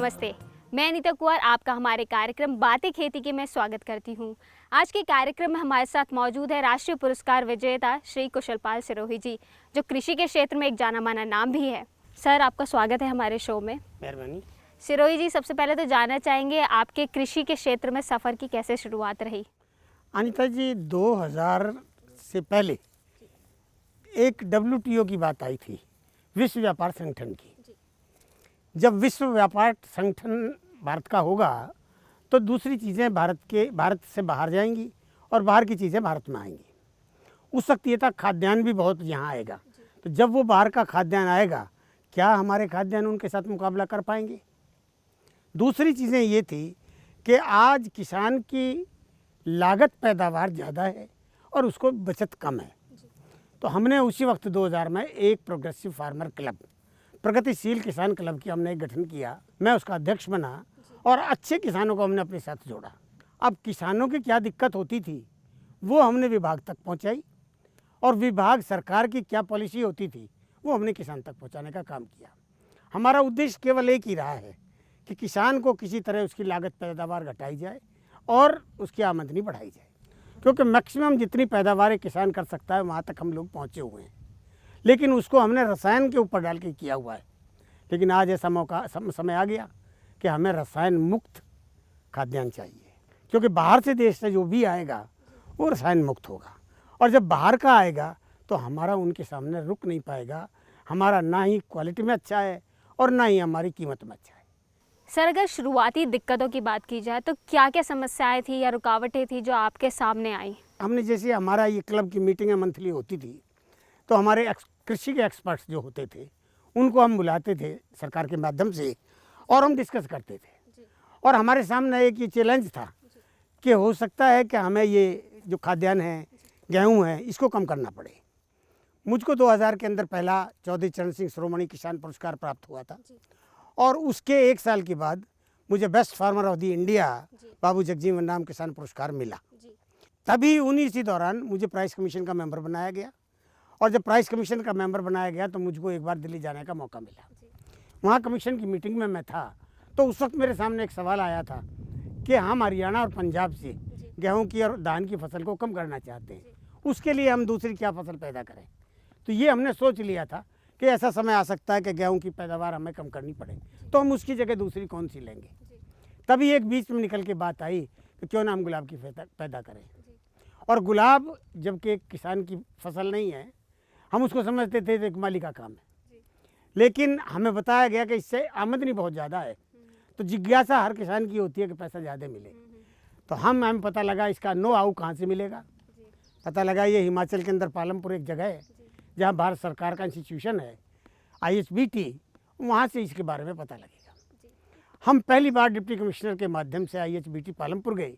नमस्ते, मैं अनीता कुंवर आपका हमारे कार्यक्रम बातें खेती के में स्वागत करती हूँ। आज के कार्यक्रम में हमारे साथ मौजूद है राष्ट्रीय पुरस्कार विजेता श्री कुशलपाल सिरोही जी, जो कृषि के क्षेत्र में एक जाना माना नाम भी है। सर, आपका स्वागत है हमारे शो में। मेहरबानी। सिरोही जी, सबसे पहले तो जानना चाहेंगे आपके कृषि के क्षेत्र में सफ़र की कैसे शुरुआत रही? अनीता जी, 2000 से पहले एक WTO की बात आई थी, विश्व व्यापार संगठन की। जब विश्व व्यापार संगठन भारत का होगा तो दूसरी चीज़ें भारत से बाहर जाएंगी और बाहर की चीज़ें भारत में आएंगी। उस वक्त ये था खाद्यान्न भी बहुत यहाँ आएगा, तो जब वो बाहर का खाद्यान्न आएगा, क्या हमारे खाद्यान्न उनके साथ मुकाबला कर पाएंगे? दूसरी चीज़ें ये थी कि आज किसान की लागत पैदावार ज़्यादा है और उसको बचत कम है। तो हमने उसी वक्त 2000 में एक प्रोग्रेसिव फार्मर क्लब, प्रगतिशील किसान क्लब की हमने गठन किया। मैं उसका अध्यक्ष बना और अच्छे किसानों को हमने अपने साथ जोड़ा। अब किसानों की क्या दिक्कत होती थी वो हमने विभाग तक पहुंचाई और विभाग सरकार की क्या पॉलिसी होती थी वो हमने किसान तक पहुंचाने का काम किया। हमारा उद्देश्य केवल एक ही रहा है कि किसान को किसी तरह उसकी लागत पैदावार घटाई जाए और उसकी आमदनी बढ़ाई जाए, क्योंकि मैक्सिमम जितनी पैदावार किसान कर सकता है वहाँ तक हम लोग पहुँचे हुए हैं। लेकिन उसको हमने रसायन के ऊपर डाल के किया हुआ है। लेकिन आज ऐसा समय आ गया कि हमें रसायन मुक्त खाद्यान्न चाहिए, क्योंकि बाहर से देश से जो भी आएगा वो रसायन मुक्त होगा, और जब बाहर का आएगा तो हमारा उनके सामने रुक नहीं पाएगा। हमारा ना ही क्वालिटी में अच्छा है और ना ही हमारी कीमत में अच्छा है। सर, अगर शुरुआती दिक्कतों की बात की जाए तो क्या क्या समस्याएं थी या रुकावटें थी जो आपके सामने आई? हमने जैसे हमारा ये क्लब की मीटिंगें मंथली होती थी, तो हमारे कृषि के एक्सपर्ट्स जो होते थे उनको हम बुलाते थे सरकार के माध्यम से और हम डिस्कस करते थे। और हमारे सामने एक ये चैलेंज था कि हो सकता है कि हमें ये जो खाद्यान्न है, गेहूँ है, इसको कम करना पड़े। मुझको 2000 के अंदर पहला चौधरी चरण सिंह श्रोमणी किसान पुरस्कार प्राप्त हुआ था और उसके एक साल के बाद मुझे best farmer of the India Babu Jagjivan Ram किसान पुरस्कार मिला। तभी इसी दौरान मुझे प्राइस कमीशन का मेंबर बनाया गया, और जब प्राइस कमीशन का मेंबर बनाया गया तो मुझको एक बार दिल्ली जाने का मौका मिला। वहाँ कमीशन की मीटिंग में मैं था, तो उस वक्त मेरे सामने एक सवाल आया था कि हम हरियाणा और पंजाब से गेहूं की और धान की फसल को कम करना चाहते हैं, उसके लिए हम दूसरी क्या फसल पैदा करें। तो ये हमने सोच लिया था कि ऐसा समय आ सकता है कि गेहूं की पैदावार हमें कम करनी पड़े, तो हम उसकी जगह दूसरी कौन सी लेंगे। तभी एक बीच में निकल के बात आई कि क्यों ना हम गुलाब की पैदा करें। और गुलाब जबकि एक किसान की फसल नहीं है, हम उसको समझते थे एक माली का काम है, लेकिन हमें बताया गया कि इससे आमदनी बहुत ज़्यादा है। तो जिज्ञासा हर किसान की होती है कि पैसा ज़्यादा मिले। तो हमें पता लगा इसका नो हाउ कहाँ से मिलेगा। पता लगा ये हिमाचल के अंदर पालमपुर एक जगह है जहाँ भारत सरकार का इंस्टीट्यूशन है IHBT, वहाँ से इसके बारे में पता लगेगा। हम पहली बार डिप्टी कमिश्नर के माध्यम से IHBT पालमपुर गए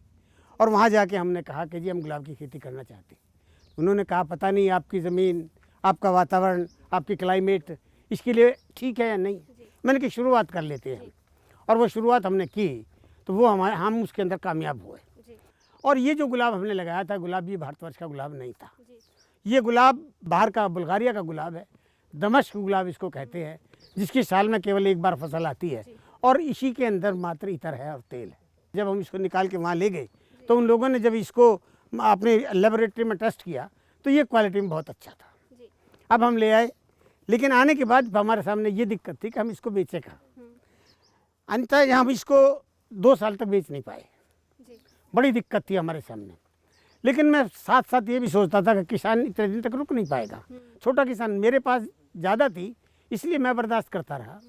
और वहाँ जाके हमने कहा कि जी हम गुलाब की खेती करना चाहते हैं। उन्होंने कहा पता नहीं आपकी ज़मीन, आपका वातावरण, आपकी क्लाइमेट इसके लिए ठीक है या नहीं। मैंने कि शुरुआत कर लेते हैं, और वो शुरुआत हमने की तो वो हम उसके अंदर कामयाब हुए। और ये जो गुलाब हमने लगाया था, गुलाब ये भारतवर्ष का गुलाब नहीं था, ये गुलाब बाहर का बुल्गारिया का गुलाब है। दमश्क गुलाब इसको कहते हैं, जिसकी साल में केवल एक बार फसल आती है, और इसी के अंदर मात्र इतर है और तेल है। जब हम इसको निकाल के वहाँ ले गए तो उन लोगों ने जब इसको अपने लेबोरेटरी में टेस्ट किया तो ये क्वालिटी में बहुत अच्छा था। अब हम ले आए, लेकिन आने के बाद हमारे सामने ये दिक्कत थी कि हम इसको बेचे कहाँ। अंततः हम इसको 2 साल तक बेच नहीं पाए, बड़ी दिक्कत थी हमारे सामने। लेकिन मैं साथ साथ ये भी सोचता था कि किसान इतने दिन तक रुक नहीं पाएगा। छोटा किसान मेरे पास ज़्यादा थी, इसलिए मैं बर्दाश्त करता रहा,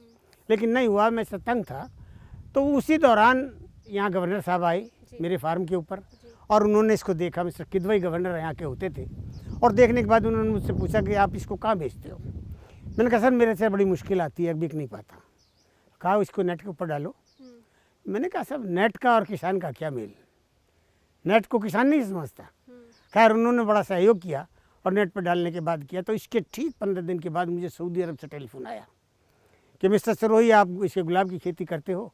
लेकिन नहीं हुआ, मैं तंग था। तो उसी दौरान यहाँ गवर्नर साहब आए मेरे फार्म के ऊपर, और उन्होंने इसको देखा। मिस्टर किदवई गवर्नर यहाँ के होते थे, और देखने के बाद उन्होंने मुझसे पूछा कि आप इसको कहाँ बेचते हो। मैंने कहा सर मेरे से बड़ी मुश्किल आती है, बिक नहीं पाता। कहा इसको नेट के ऊपर डालो। मैंने कहा सब नेट का और किसान का क्या मेल, नेट को किसान नहीं समझता। खैर उन्होंने बड़ा सहयोग किया और नेट पर डालने के बाद किया। तो इसके ठीक 15 दिन के बाद मुझे सऊदी अरब से टेलीफोन आया कि मिस्टर सिरोही आप इसके गुलाब की खेती करते हो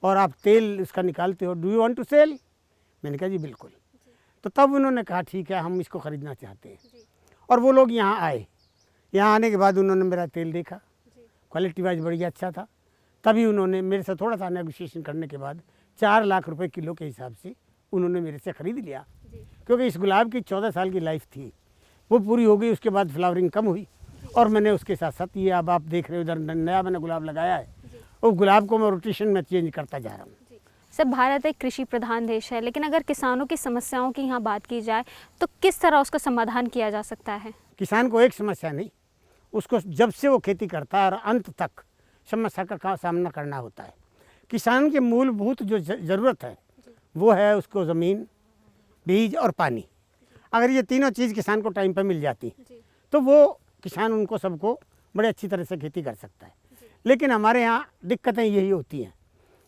और आप तेल इसका निकालते हो, do you want to sell. मैंने कहा जी बिल्कुल। तो तब उन्होंने कहा ठीक है हम इसको ख़रीदना चाहते हैं, और वो लोग यहाँ आए। यहाँ आने के बाद उन्होंने मेरा तेल देखा, क्वालिटी वाइज बढ़िया अच्छा था। तभी उन्होंने मेरे से थोड़ा सा नेगोशिएशन करने के बाद 4 लाख रुपए किलो के हिसाब से उन्होंने मेरे से ख़रीद लिया, क्योंकि इस गुलाब की 14 साल की लाइफ थी, वो पूरी हो गई। उसके बाद फ्लावरिंग कम हुई और मैंने उसके साथ साथ ये अब आप देख रहे हो इधर नया मैंने गुलाब लगाया है, उस गुलाब को मैं रोटेशन में चेंज करता जा रहा हूँ। सर, भारत एक कृषि प्रधान देश है, लेकिन अगर किसानों की समस्याओं की यहाँ बात की जाए तो किस तरह उसका समाधान किया जा सकता है? किसान को एक समस्या नहीं, उसको जब से वो खेती करता है और अंत तक समस्या का सामना करना होता है। किसान की मूलभूत जो ज़रूरत है वो है उसको ज़मीन, बीज और पानी। अगर ये तीनों चीज़ किसान को टाइम पर मिल जाती तो वो किसान उनको सबको बड़े अच्छी तरह से खेती कर सकता है। लेकिन हमारे यहाँ दिक्कतें यही होती हैं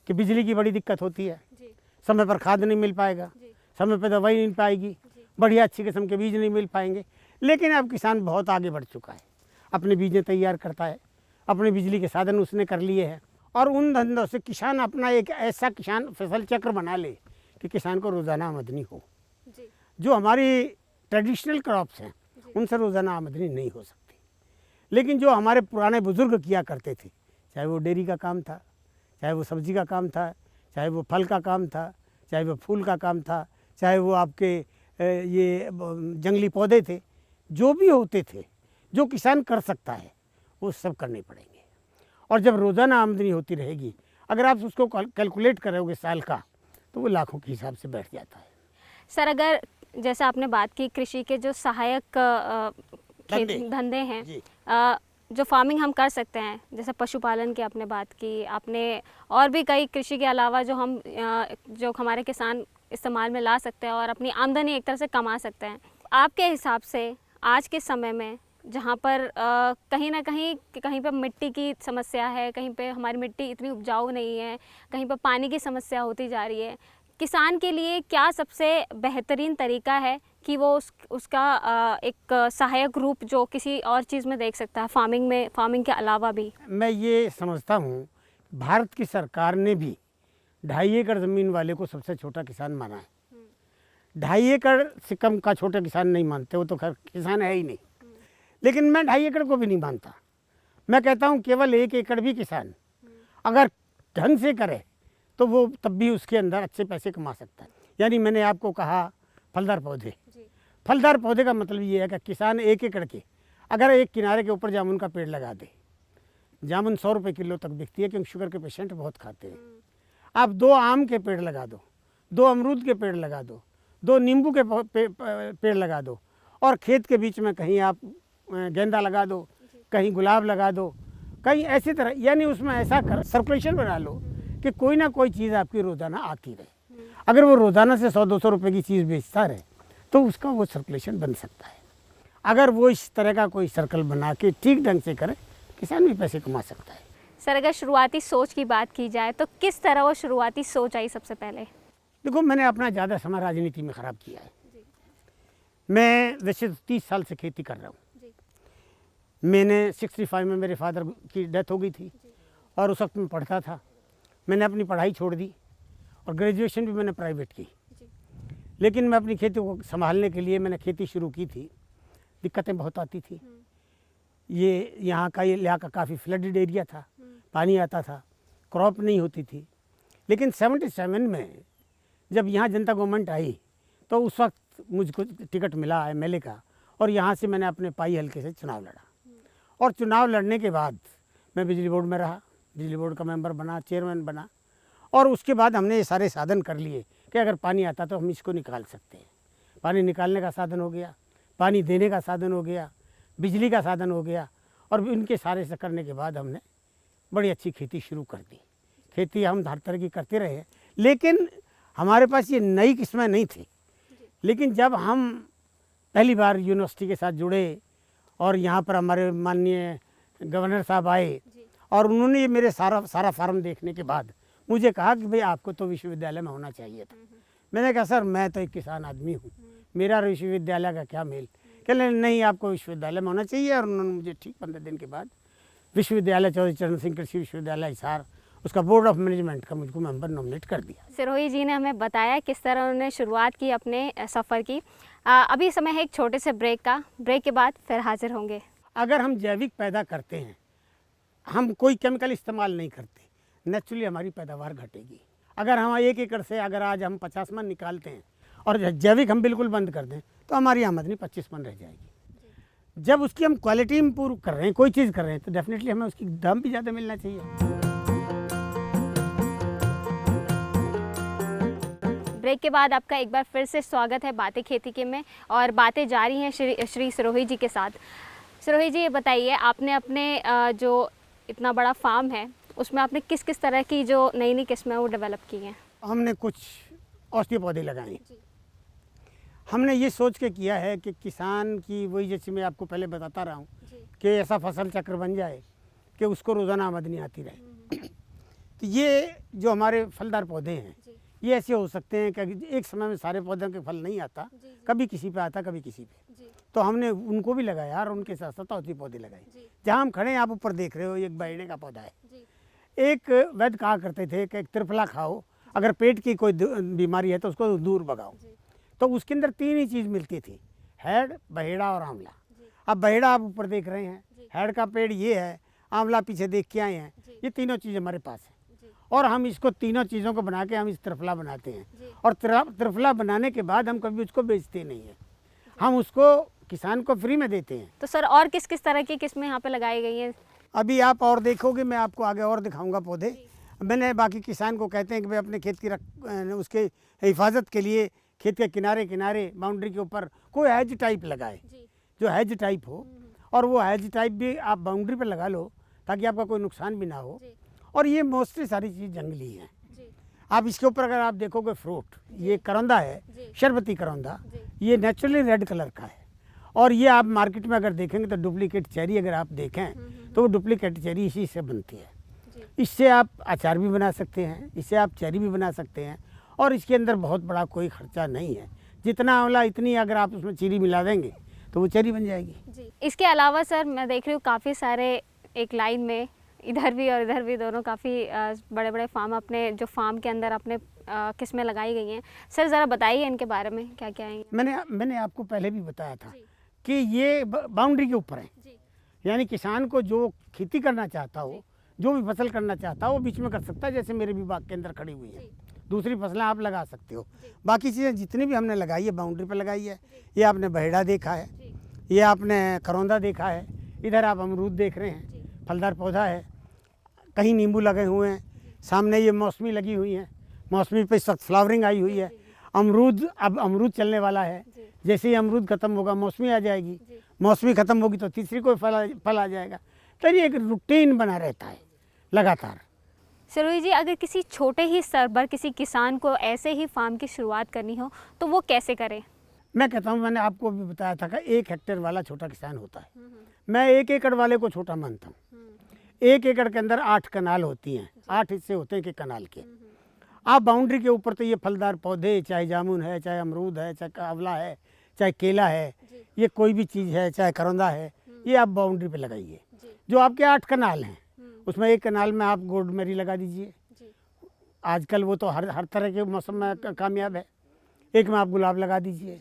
कि बिजली की बड़ी दिक्कत होती है, समय पर खाद नहीं मिल पाएगा, समय पर दवाई नहीं पाएगी, बढ़िया अच्छी किस्म के बीज नहीं मिल पाएंगे। लेकिन अब किसान बहुत आगे बढ़ चुका है, अपने बीजें तैयार करता है, अपने बिजली के साधन उसने कर लिए हैं और उन धंधों से किसान अपना एक ऐसा किसान फसल चक्र बना ले कि किसान को रोज़ाना आमदनी हो। जो हमारी ट्रेडिशनल क्रॉप्स हैं उनसे रोज़ाना आमदनी नहीं हो सकती, लेकिन जो हमारे पुराने बुज़ुर्ग किया करते थे, चाहे वो डेयरी का काम था, चाहे वो सब्ज़ी का काम था, चाहे वो फल का काम था, चाहे वो फूल का काम था, चाहे वो आपके ये जंगली पौधे थे, जो भी होते थे जो किसान कर सकता है वो सब करने पड़ेंगे। और जब रोज़ाना आमदनी होती रहेगी, अगर आप उसको कैलकुलेट करोगे साल का, तो वो लाखों के हिसाब से बैठ जाता है। सर, अगर जैसे आपने बात की कृषि के जो सहायक धंधे हैं, जो फार्मिंग हम कर सकते हैं, जैसे पशुपालन की आपने बात की, आपने और भी कई कृषि के अलावा जो हमारे किसान इस्तेमाल में ला सकते हैं और अपनी आमदनी एक तरह से कमा सकते हैं। आपके हिसाब से आज के समय में जहाँ पर कहीं ना कहीं पर मिट्टी की समस्या है, कहीं पे हमारी मिट्टी इतनी उपजाऊ नहीं है, कहीं पर पानी की समस्या होती जा रही है, किसान के लिए क्या सबसे बेहतरीन तरीका है कि वो उसका एक सहायक रूप जो किसी और चीज़ में देख सकता है, फार्मिंग के अलावा भी? मैं ये समझता हूँ भारत की सरकार ने भी 2.5 एकड़ ज़मीन वाले को सबसे छोटा किसान माना है। 2.5 एकड़ से कम का छोटा किसान नहीं मानते, वो तो खैर किसान है ही नहीं। लेकिन मैं 2.5 एकड़ को भी नहीं मानता। मैं कहता हूँ केवल 1 एकड़ भी किसान अगर ढंग से करे तो वो तब भी उसके अंदर अच्छे पैसे कमा सकता है। यानी मैंने आपको कहा फलदार पौधे, फलदार पौधे का मतलब ये है कि किसान 1 एकड़ के अगर एक किनारे के ऊपर जामुन का पेड़ लगा दे, जामुन 100 रुपये किलो तक बिकती है, क्योंकि शुगर के पेशेंट बहुत खाते हैं। आप 2 आम के पेड़ लगा दो, 2 अमरूद के पेड़ लगा दो, 2 नींबू के पेड़ लगा दो, और खेत के बीच में कहीं आप गेंदा लगा दो, कहीं गुलाब लगा दो, कहीं ऐसी तरह, यानी उसमें ऐसा सर्कुलेशन बना लो कि कोई ना कोई चीज़ आपकी रोज़ाना आती रहे। अगर वो रोज़ाना से 100-200 रुपये की चीज़ बेचता रहे तो उसका वो सर्कुलेशन बन सकता है। अगर वो इस तरह का कोई सर्कल बना के ठीक ढंग से करे, किसान भी पैसे कमा सकता है। सर, अगर शुरुआती सोच की बात की जाए तो किस तरह वो शुरुआती सोच आई सबसे पहले? देखो, मैंने अपना ज़्यादा समय राजनीति में ख़राब किया है। मैं वैसे 30 साल से खेती कर रहा हूँ। मैंने 65 में मेरे फादर की डेथ हो गई थी और उस वक्त मैं पढ़ता था। मैंने अपनी पढ़ाई छोड़ दी और ग्रेजुएशन भी मैंने प्राइवेट की। लेकिन मैं अपनी खेती को संभालने के लिए मैंने खेती शुरू की थी। दिक्कतें बहुत आती थी। ये यहाँ का इलाका काफ़ी फ्लडेड एरिया था, पानी आता था, क्रॉप नहीं होती थी। लेकिन 77 में जब यहाँ जनता गवर्नमेंट आई तो उस वक्त मुझको टिकट मिला एमएलए का, और यहाँ से मैंने अपने पाई हल्के से चुनाव लड़ा। और चुनाव लड़ने के बाद मैं बिजली बोर्ड में रहा, बिजली बोर्ड का मेंबर बना, चेयरमैन बना, और उसके बाद हमने ये सारे साधन कर लिए कि अगर पानी आता तो हम इसको निकाल सकते हैं। पानी निकालने का साधन हो गया, पानी देने का साधन हो गया, बिजली का साधन हो गया, और इनके सारे से करने के बाद हमने बड़ी अच्छी खेती शुरू कर दी। खेती हम हर तरह की करते रहे, लेकिन हमारे पास ये नई किस्में नहीं थी। लेकिन जब हम पहली बार यूनिवर्सिटी के साथ जुड़े और यहाँ पर हमारे माननीय गवर्नर साहब आए और उन्होंने मेरे सारा फार्म देखने के बाद मुझे कहा कि भाई आपको तो विश्वविद्यालय में होना चाहिए था। मैंने कहा सर, मैं तो एक किसान आदमी हूँ, मेरा विश्वविद्यालय का क्या मेल। कहने नहीं, आपको विश्वविद्यालय में होना चाहिए। और उन्होंने मुझे ठीक 15 दिन के बाद विश्वविद्यालय चौधरी चरण सिंह कृषि विश्वविद्यालय हिसार, उसका बोर्ड ऑफ मैनेजमेंट का मुझको मेंबर नॉमिनेट कर दिया। सिरोही जी ने हमें बताया किस तरह उन्होंने शुरुआत की अपने सफ़र की। अभी समय है एक छोटे से ब्रेक का। ब्रेक के बाद फिर हाजिर होंगे। अगर हम जैविक पैदा करते हैं, हम कोई केमिकल इस्तेमाल नहीं करते, नेचुरली हमारी पैदावार घटेगी। अगर हम 1 एकड़ से अगर आज हम 50 मन निकालते हैं और जैविक हम बिल्कुल बंद कर दें तो हमारी आमदनी 25 मन रह जाएगी। जब उसकी हम क्वालिटी इम्प्रूव कर रहे हैं, कोई चीज़ कर रहे हैं, तो डेफिनेटली हमें उसकी दाम भी ज़्यादा मिलना चाहिए। ब्रेक के बाद आपका एक बार फिर से स्वागत है बातें खेती के में, और बातें जारी हैं श्री सिरोही जी के साथ। सिरोही जी, ये बताइए, आपने अपने जो इतना बड़ा फार्म है उसमें आपने किस किस तरह की जो नई नई किस्में वो डेवलप की हैं? हमने कुछ औषधीय पौधे लगाए। हमने ये सोच के किया है कि किसान की वही, जैसे मैं आपको पहले बताता रहा हूँ कि ऐसा फसल चक्र बन जाए कि उसको रोज़ाना आमदनी आती रहे। तो ये जो हमारे फलदार पौधे हैं ये ऐसे हो सकते हैं कि एक समय में सारे पौधों के फल नहीं आता, कभी किसी पे आता, कभी किसी पे। तो हमने उनको भी लगाया और उनके साथ साथ औषधीय पौधे लगाए। जहाँ हम खड़े हैं, आप ऊपर देख रहे हो, एक बैठने का पौधा है। एक वैद्य कहा करते थे कि एक त्रिफला खाओ, अगर पेट की कोई बीमारी है तो उसको दूर भगाओ। तो उसके अंदर 3 ही चीज़ मिलती थी, हैड, बहेड़ा और आंवला। अब बहेड़ा आप ऊपर देख रहे हैं, हैड का पेड़ ये है, आंवला पीछे देख के आए हैं, ये तीनों चीज़ हमारे पास है। और हम इसको तीनों चीज़ों को बना के हम इस त्रिफला बनाते हैं। और त्रिफला बनाने के बाद हम कभी उसको बेचते नहीं हैं, हम उसको किसान को फ्री में देते हैं। तो सर, और किस किस तरह की किस्में यहाँ पे लगाई गई हैं? अभी आप और देखोगे, मैं आपको आगे और दिखाऊंगा पौधे। मैंने बाकी किसान को कहते हैं कि भाई अपने खेत की उसके हिफाजत के लिए खेत के किनारे किनारे बाउंड्री के ऊपर कोई हैज टाइप लगाए, जो हैज टाइप हो। और वो हैज टाइप भी आप बाउंड्री पर लगा लो ताकि आपका कोई नुकसान भी ना हो। और ये मोस्टली सारी चीज़ जंगली हैं। आप इसके ऊपर अगर आप देखोगे फ्रूट, ये करौंदा है, शरबती करौंदा, ये नेचुरली रेड कलर का है। और ये आप मार्केट में अगर देखेंगे तो डुप्लीकेट चेरी अगर आप देखें तो वो डुप्लीकेट चेरी इसी से बनती है। इससे आप अचार भी बना सकते हैं, इससे आप चेरी भी बना सकते हैं, और इसके अंदर बहुत बड़ा कोई खर्चा नहीं है। जितना आंवला इतनी अगर आप उसमें चीनी मिला देंगे तो वो चेरी बन जाएगी। इसके अलावा सर, मैं देख रही हूँ काफ़ी सारे एक लाइन में इधर भी और इधर भी दोनों काफ़ी बड़े बड़े फार्म, अपने जो फार्म के अंदर अपने किस्में लगाई गई हैं। सर ज़रा बताइए इनके बारे में, क्या क्या है? मैंने आपको पहले भी बताया था कि ये बाउंड्री के ऊपर है, यानी किसान को जो खेती करना चाहता हो, जो भी फसल करना चाहता हो, वो बीच में कर सकता है। जैसे मेरे भी बाग के अंदर खड़ी हुई है, दूसरी फसलें आप लगा सकते हो। बाकी चीज़ें जितनी भी हमने लगाई है बाउंड्री पर लगाई है। ये आपने बहेड़ा देखा है, ये आपने करौंदा देखा है, इधर आप अमरूद देख रहे हैं, फलदार पौधा है, कहीं नींबू लगे हुए हैं, सामने ये मौसमी लगी हुई है, मौसमी पे सख्त फ्लावरिंग आई हुई है। अमरूद, अब अमरूद चलने वाला है, जैसे ही अमरूद ख़त्म होगा मौसमी आ जाएगी, मौसमी ख़त्म होगी तो तीसरी कोई फल आ जाएगा। तो ये एक रूटीन बना रहता है लगातार। सिरोही जी, अगर किसी छोटे ही स्तर पर किसी किसान को ऐसे ही फार्म की शुरुआत करनी हो तो वो कैसे करे? मैं कहता हूँ, मैंने आपको भी बताया था कि 1 हेक्टेयर वाला छोटा किसान होता है। मैं 1 एकड़ वाले को छोटा मानता हूँ। 1 एकड़ के अंदर 8 कनाल होती हैं, 8 हिस्से होते हैं कि कनाल के। आप बाउंड्री के ऊपर तो ये फलदार पौधे, चाहे जामुन है, चाहे अमरूद है, चाहे आंवला है, चाहे केला है, ये कोई भी चीज़ है, चाहे करौंदा है, ये आप बाउंड्री पे लगाइए। जो आपके 8 कनाल हैं उसमें 1 कनाल में आप गोल्डमेरी लगा दीजिए। आजकल वो तो हर तरह के मौसम में कामयाब है। एक में आप गुलाब लगा दीजिए।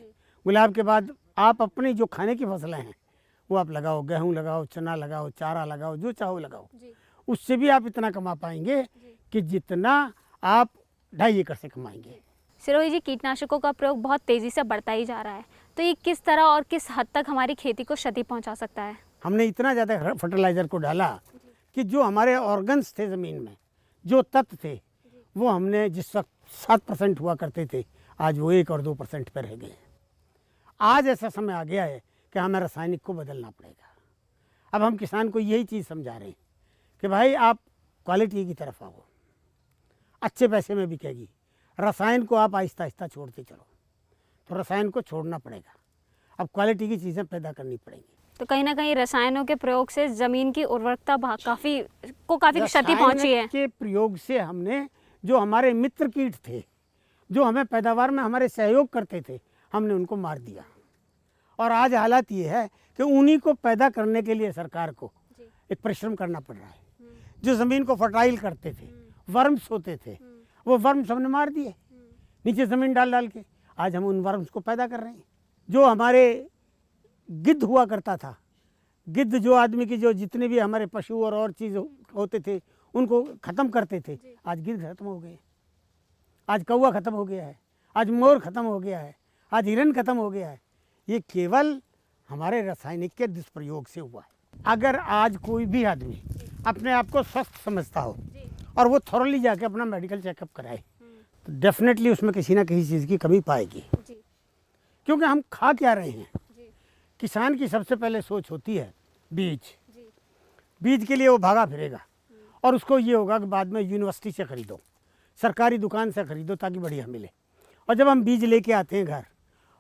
गुलाब के बाद आप अपनी जो खाने की फसलें हैं वो आप लगाओ, गेहूँ लगाओ, चना लगाओ, चारा लगाओ, जो चाहो लगाओ। उससे भी आप इतना कमा पाएंगे कि जितना आप 2.5 एकड़ से कमाएंगे। सिरोही जी, कीटनाशकों का प्रयोग बहुत तेज़ी से बढ़ता ही जा रहा है, तो ये किस तरह और किस हद तक हमारी खेती को क्षति पहुंचा सकता है? हमने इतना ज़्यादा फर्टिलाइज़र को डाला कि जो हमारे ऑर्गन्स थे ज़मीन में, जो तत्व थे, वो हमने जिस वक्त 7% हुआ करते थे, आज वो 1 और 2% पर रह गए। आज ऐसा समय आ गया है कि हमें रासायनिक को बदलना पड़ेगा। अब हम किसान को यही चीज़ समझा रहे हैं कि भाई आप क्वालिटी की तरफ आओ, अच्छे पैसे में बिकेगी। रसायन को आप आहिस्ता आहिस्ता छोड़ते चलो, तो रसायन को छोड़ना पड़ेगा। अब क्वालिटी की चीज़ें पैदा करनी पड़ेंगी। तो कहीं ना कहीं रसायनों के प्रयोग से ज़मीन की उर्वरकता काफ़ी क्षति पहुंची है। के प्रयोग से हमने जो हमारे मित्र कीट थे, जो हमें पैदावार में हमारे सहयोग करते थे, हमने उनको मार दिया। और आज हालात ये है कि उन्हीं को पैदा करने के लिए सरकार को एक परिश्रम करना पड़ रहा है। जो ज़मीन को फर्टाइल करते थे, वर्म्स होते थे, वो वर्म्स हमने मार दिए नीचे ज़मीन डाल डाल के। आज हम उन वर्म्स को पैदा कर रहे हैं। जो हमारे गिद्ध हुआ करता था, गिद्ध जो आदमी की जो जितने भी हमारे पशु और चीज़ होते थे उनको ख़त्म करते थे, आज गिद्ध खत्म हो गए, आज कौवा ख़त्म हो गया है, आज मोर ख़त्म हो गया है, आज हिरन ख़त्म हो गया है। ये केवल हमारे रासायनिक के दुष्प्रयोग से हुआ है। अगर आज कोई भी आदमी अपने आप को स्वस्थ समझता हो और वो थॉरली जाके अपना मेडिकल चेकअप कराए तो डेफिनेटली उसमें किसी ना किसी चीज़ की कमी पाएगी। क्योंकि हम खा क्या रहे हैं। किसान की सबसे पहले सोच होती है बीज, बीज के लिए वो भागा फिरेगा और उसको ये होगा कि बाद में यूनिवर्सिटी से ख़रीदो, सरकारी दुकान से ख़रीदो ताकि बढ़िया मिले। और जब हम बीज लेके आते हैं घर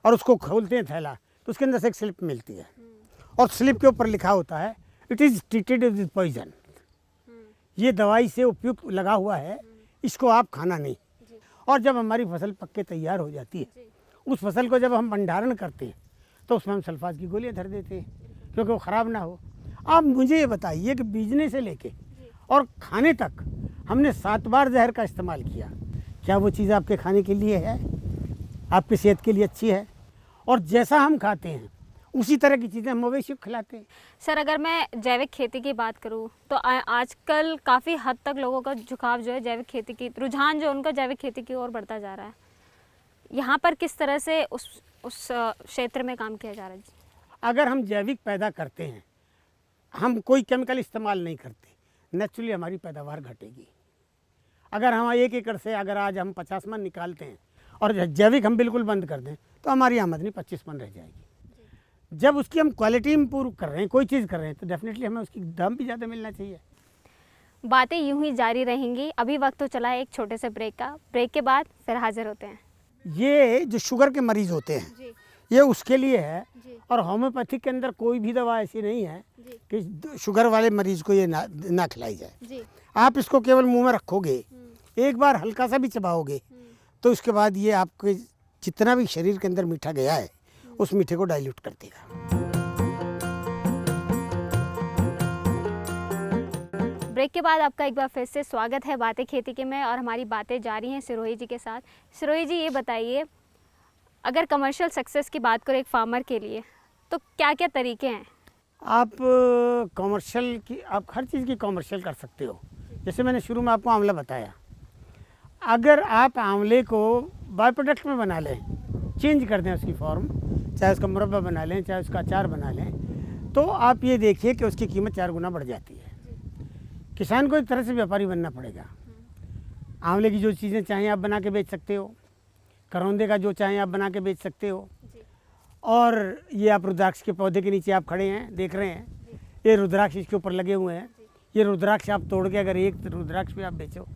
और उसको खोलते हैं थैला तो उसके अंदर से एक स्लिप मिलती है और स्लिप के ऊपर लिखा होता है it is treated with poison, ये दवाई से उपयुक्त लगा हुआ है, इसको आप खाना नहीं। और जब हमारी फसल पक के तैयार हो जाती है, उस फसल को जब हम भंडारण करते हैं तो उसमें हम सल्फात की गोलियां धर देते हैं क्योंकि वो ख़राब ना हो। आप मुझे ये बताइए कि बीजने से लेके और खाने तक हमने 7 बार जहर का इस्तेमाल किया, क्या वो चीज़ आपके खाने के लिए है, आपकी सेहत के लिए अच्छी है? और जैसा हम खाते हैं उसी तरह की चीज़ें हम मवेशी को खिलाते हैं। सर, अगर मैं जैविक खेती की बात करूं तो आजकल काफ़ी हद तक लोगों का झुकाव जो है जैविक खेती की, रुझान जो उनका जैविक खेती की ओर बढ़ता जा रहा है। यहाँ पर किस तरह से उस क्षेत्र में काम किया जा रहा है? अगर हम जैविक पैदा करते हैं, हम कोई केमिकल इस्तेमाल नहीं करते, नेचुरली हमारी पैदावार घटेगी। अगर हम 1 एकड़ से अगर आज हम 50 मन निकालते हैं और जैविक हम बिल्कुल बंद कर दें तो हमारी आमदनी 25 मन रह जाएगी। जब उसकी हम क्वालिटी इम्प्रूव कर रहे हैं, कोई चीज़ कर रहे हैं, तो डेफिनेटली हमें उसकी दाम भी ज़्यादा मिलना चाहिए। बातें यूं ही जारी रहेंगी। अभी वक्त तो चला है एक छोटे से ब्रेक का, ब्रेक के बाद फिर हाजिर होते हैं। ये जो शुगर के मरीज़ होते हैं जी ये उसके लिए है, जी और होम्योपैथिक के अंदर कोई भी दवा ऐसी नहीं है कि शुगर वाले मरीज़ को ये ना खिलाई जाए। जी। आप इसको केवल मुंह में रखोगे, एक बार हल्का सा भी चबाओगे तो उसके बाद ये आपके जितना भी शरीर के अंदर मीठा गया है उस मीठे को डाइल्यूट कर देगा। ब्रेक के बाद आपका एक बार फिर से स्वागत है बातें खेती के में, और हमारी बातें जारी हैं सिरोही जी के साथ। सिरोही जी, ये बताइए, अगर कमर्शियल सक्सेस की बात करें एक फार्मर के लिए तो क्या क्या तरीके हैं? आप कमर्शियल की, आप हर चीज़ की कमर्शियल कर सकते हो। जैसे मैंने शुरू में आपको आंवला बताया, अगर आप आंवले को बाय प्रोडक्ट में बना लें, चेंज कर दें उसकी फॉर्म, चाहे उसका मुरब्बा बना लें, चाहे उसका अचार बना लें, तो आप ये देखिए कि उसकी कीमत 4 गुना बढ़ जाती है। किसान को एक तरह से व्यापारी बनना पड़ेगा। आंवले की जो चीज़ें चाहें आप बना के बेच सकते हो, करौंदे का जो चाहें आप बना के बेच सकते हो। और ये आप रुद्राक्ष के पौधे के नीचे आप खड़े हैं, देख रहे हैं, ये रुद्राक्ष इसके ऊपर लगे हुए हैं। ये रुद्राक्ष आप तोड़ के अगर एक रुद्राक्ष भी आप बेचो,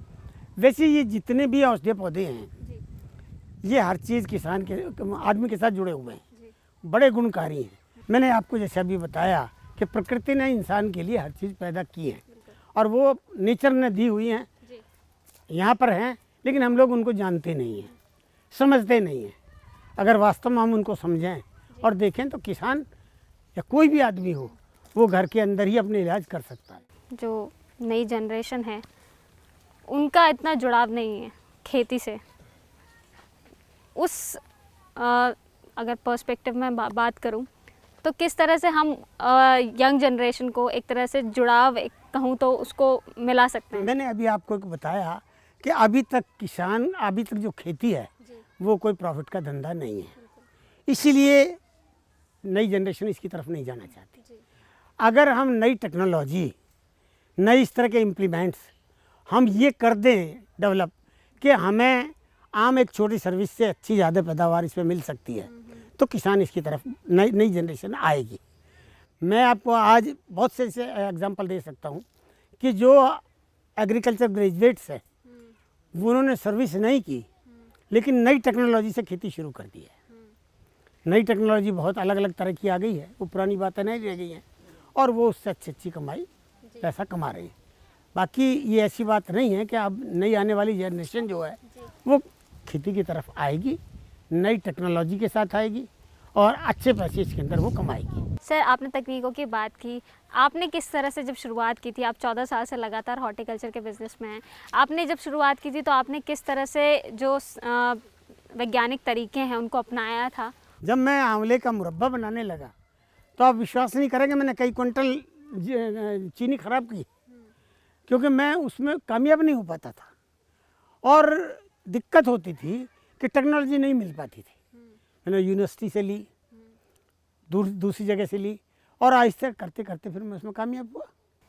वैसे ये जितने भी औषधीय पौधे हैं ये हर चीज़ किसान के, आदमी के साथ जुड़े हुए हैं, बड़े गुणकारी हैं। मैंने आपको जैसे अभी बताया कि प्रकृति ने इंसान के लिए हर चीज़ पैदा की है और वो नेचर ने दी हुई हैं, यहाँ पर हैं, लेकिन हम लोग उनको जानते नहीं हैं, समझते नहीं हैं। अगर वास्तव में हम उनको समझें और देखें तो किसान या कोई भी आदमी हो वो घर के अंदर ही अपने इलाज कर सकता है। जो नई जनरेशन है उनका इतना जुड़ाव नहीं है खेती से। उस अगर पर्सपेक्टिव में बात करूं तो किस तरह से हम यंग जनरेशन को एक तरह से जुड़ाव कहूं तो उसको मिला सकते हैं? मैंने अभी आपको बताया कि अभी तक जो खेती है वो कोई प्रॉफिट का धंधा नहीं है, इसीलिए नई जनरेशन इसकी तरफ नहीं जाना चाहती। अगर हम नई टेक्नोलॉजी, नई इस तरह के इम्प्लीमेंट्स हम ये कर दें डेवलप कि हमें आम एक छोटी सर्विस से अच्छी ज़्यादा पैदावार इसमें मिल सकती है, तो किसान इसकी तरफ नई जनरेशन आएगी। मैं आपको आज बहुत से ऐसे एग्जांपल दे सकता हूँ कि जो एग्रीकल्चर ग्रेजुएट्स हैं उन्होंने सर्विस नहीं की लेकिन नई टेक्नोलॉजी से खेती शुरू कर दी है। नई टेक्नोलॉजी बहुत अलग अलग तरह की आ गई है, वो पुरानी बातें नहीं रह गई हैं और वो उससे अच्छी कमाई पैसा कमा रहे हैं। बाकी ये ऐसी बात नहीं है कि अब नई आने वाली जनरेशन जो है वो खेती की तरफ आएगी, नई टेक्नोलॉजी के साथ आएगी और अच्छे पैसे इसके अंदर वो कमाएगी। सर, आपने तकनीकों की बात की, आपने किस तरह से जब शुरुआत की थी? आप 14 साल से लगातार हॉर्टिकल्चर के बिज़नेस में हैं। आपने जब शुरुआत की थी तो आपने किस तरह से जो वैज्ञानिक तरीके हैं उनको अपनाया था? जब मैं आंवले का मुरब्बा बनाने लगा तो आप विश्वास नहीं करेंगे, मैंने कई क्विंटल चीनी ख़राब की। क्योंकि मैं उसमें कामयाब नहीं हो पाता था और दिक्कत होती थी कि टेक्नोलॉजी नहीं मिल पाती थी। मैंने यूनिवर्सिटी से ली, दूसरी जगह से ली और आहिस्ते करते करते फिर मैं उसमें कामयाब हुआ।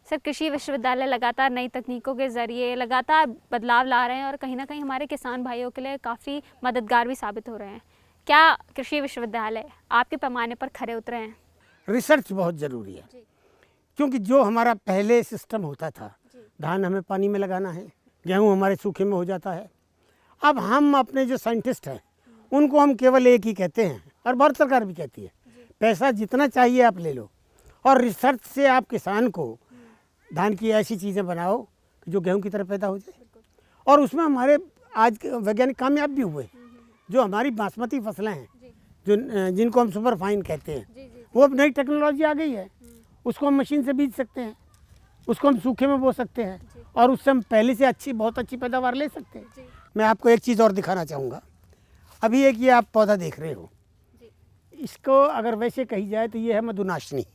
सर, कृषि विश्वविद्यालय लगातार नई तकनीकों के ज़रिए लगातार बदलाव ला रहे हैं और कहीं ना कहीं हमारे किसान भाइयों के लिए काफ़ी मददगार भी साबित हो रहे हैं। क्या कृषि विश्वविद्यालय आपके पैमाने पर खरे उतरे हैं? रिसर्च बहुत ज़रूरी है, क्योंकि जो हमारा पहले सिस्टम होता था, धान हमें पानी में लगाना है, गेहूँ हमारे सूखे में हो जाता है। अब हम अपने जो साइंटिस्ट हैं उनको हम केवल एक ही कहते हैं, और भारत सरकार भी कहती है, पैसा जितना चाहिए आप ले लो और रिसर्च से आप किसान को धान की ऐसी चीज़ें बनाओ कि जो गेहूं की तरह पैदा हो जाए। और उसमें हमारे आज के वैज्ञानिक कामयाब भी हुए। जो हमारी बासमती फसलें हैं, जो जिनको हम सुपर फाइन कहते हैं, वो अब नई टेक्नोलॉजी आ गई है। उसको हम मशीन से बीज सकते हैं, उसको हम सूखे में बो सकते हैं और उससे हम पहले से बहुत अच्छी पैदावार ले सकते हैं। मैं आपको एक चीज़ और दिखाना चाहूँगा। अभी एक ये आप पौधा देख रहे हो, इसको अगर वैसे कही जाए तो ये है मधुनाशनी,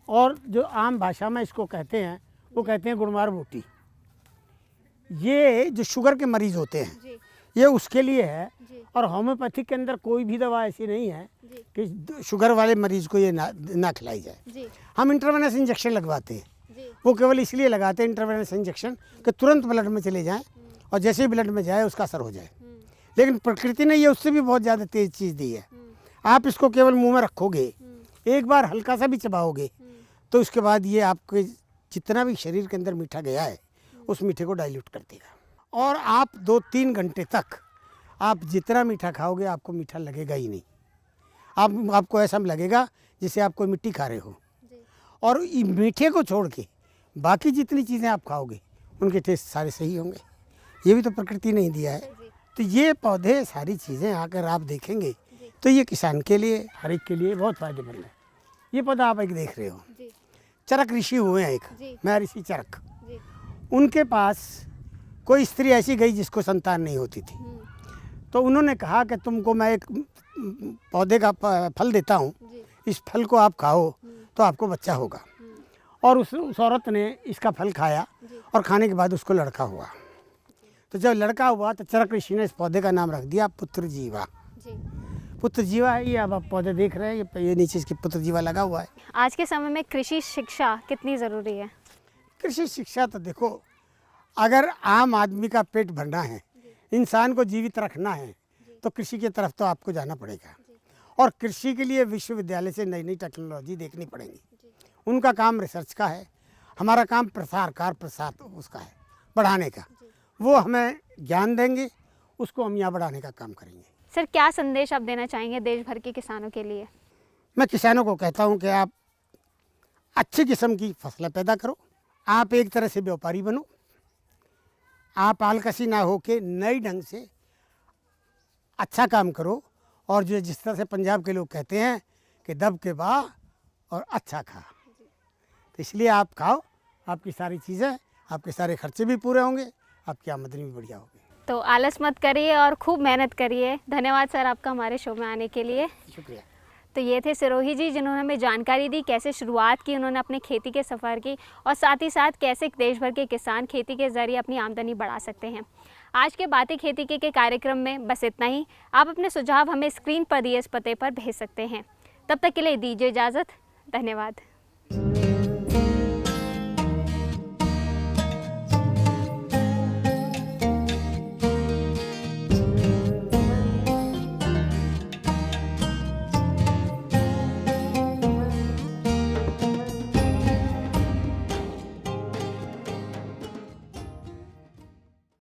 और जो आम भाषा में इसको कहते हैं वो कहते हैं गुड़मार बूटी। ये जो शुगर के मरीज़ होते हैं ये उसके लिए है, और होम्योपैथिक के अंदर कोई भी दवा ऐसी नहीं है कि शुगर वाले मरीज़ को ये ना खिलाई जाए। हम इंट्रावेनस इंजेक्शन लगवाते हैं, वो केवल इसलिए लगाते हैं इंट्रावेनस इंजेक्शन कि तुरंत ब्लड में चले जाएँ और जैसे ही ब्लड में जाए उसका असर हो जाए। लेकिन प्रकृति ने ये उससे भी बहुत ज़्यादा तेज़ चीज़ दी है। आप इसको केवल मुंह में रखोगे, एक बार हल्का सा भी चबाओगे तो उसके बाद ये आपके जितना भी शरीर के अंदर मीठा गया है उस मीठे को डाइल्यूट कर देगा। और आप 2-3 घंटे तक आप जितना मीठा खाओगे आपको मीठा लगेगा ही नहीं। आपको ऐसा लगेगा जैसे आप कोई मिट्टी खा रहे हो। और मीठे को छोड़ के बाकी जितनी चीज़ें आप खाओगे उनके टेस्ट सारे सही होंगे। ये भी तो प्रकृति ने ही दिया है। तो ये पौधे सारी चीज़ें अगर आप देखेंगे तो ये किसान के लिए, हर एक के लिए बहुत फ़ायदेमंद है। ये पौधा आप एक देख रहे हो, चरक ऋषि हुए हैं एक, महर्षि चरक। उनके पास कोई स्त्री ऐसी गई जिसको संतान नहीं होती थी, तो उन्होंने कहा कि तुमको मैं एक पौधे का फल देता हूँ, इस फल को आप खाओ तो आपको बच्चा होगा। और उस औरत ने इसका फल खाया और खाने के बाद उसको लड़का हुआ। तो जब लड़का हुआ तो चरक ऋषि ने इस पौधे का नाम रख दिया पुत्र जीवा। पुत्र जीवा है ये, अब आप पौधे देख रहे हैं, ये नीचे इसकी पुत्र जीवा लगा हुआ है। आज के समय में कृषि शिक्षा कितनी ज़रूरी है? कृषि शिक्षा तो देखो, अगर आम आदमी का पेट भरना है, इंसान को जीवित रखना है, तो कृषि की तरफ तो आपको जाना पड़ेगा। और कृषि के लिए विश्वविद्यालय से नई नई टेक्नोलॉजी देखनी पड़ेगी। उनका काम रिसर्च का है, हमारा काम प्रसार उसका है, बढ़ाने का। वो हमें ज्ञान देंगे, उसको हम यहाँ बढ़ाने का काम करेंगे। सर, क्या संदेश आप देना चाहेंगे देश भर के किसानों के लिए? मैं किसानों को कहता हूँ कि आप अच्छी किस्म की फसलें पैदा करो, आप एक तरह से व्यापारी बनो, आप आलकसी ना हो के नए ढंग से अच्छा काम करो। और जो जिस तरह से पंजाब के लोग कहते हैं कि दब के बा और अच्छा खा, तो इसलिए आप खाओ, आपकी सारी चीज़ें, आपके सारे खर्चे भी पूरे होंगे, आपकी आमदनी भी बढ़िया होगी। तो आलस मत करिए और खूब मेहनत करिए। धन्यवाद सर आपका हमारे शो में आने के लिए। शुक्रिया। तो ये थे सिरोही जी, जिन्होंने हमें जानकारी दी कैसे शुरुआत की उन्होंने अपने खेती के सफ़र की, और साथ ही साथ कैसे देश भर के किसान खेती के ज़रिए अपनी आमदनी बढ़ा सकते हैं। आज के बातें खेती के कार्यक्रम में बस इतना ही। आप अपने सुझाव हमें स्क्रीन पर दिए इस पते पर भेज सकते हैं। तब तक के लिए दीजिए इजाज़त। धन्यवाद।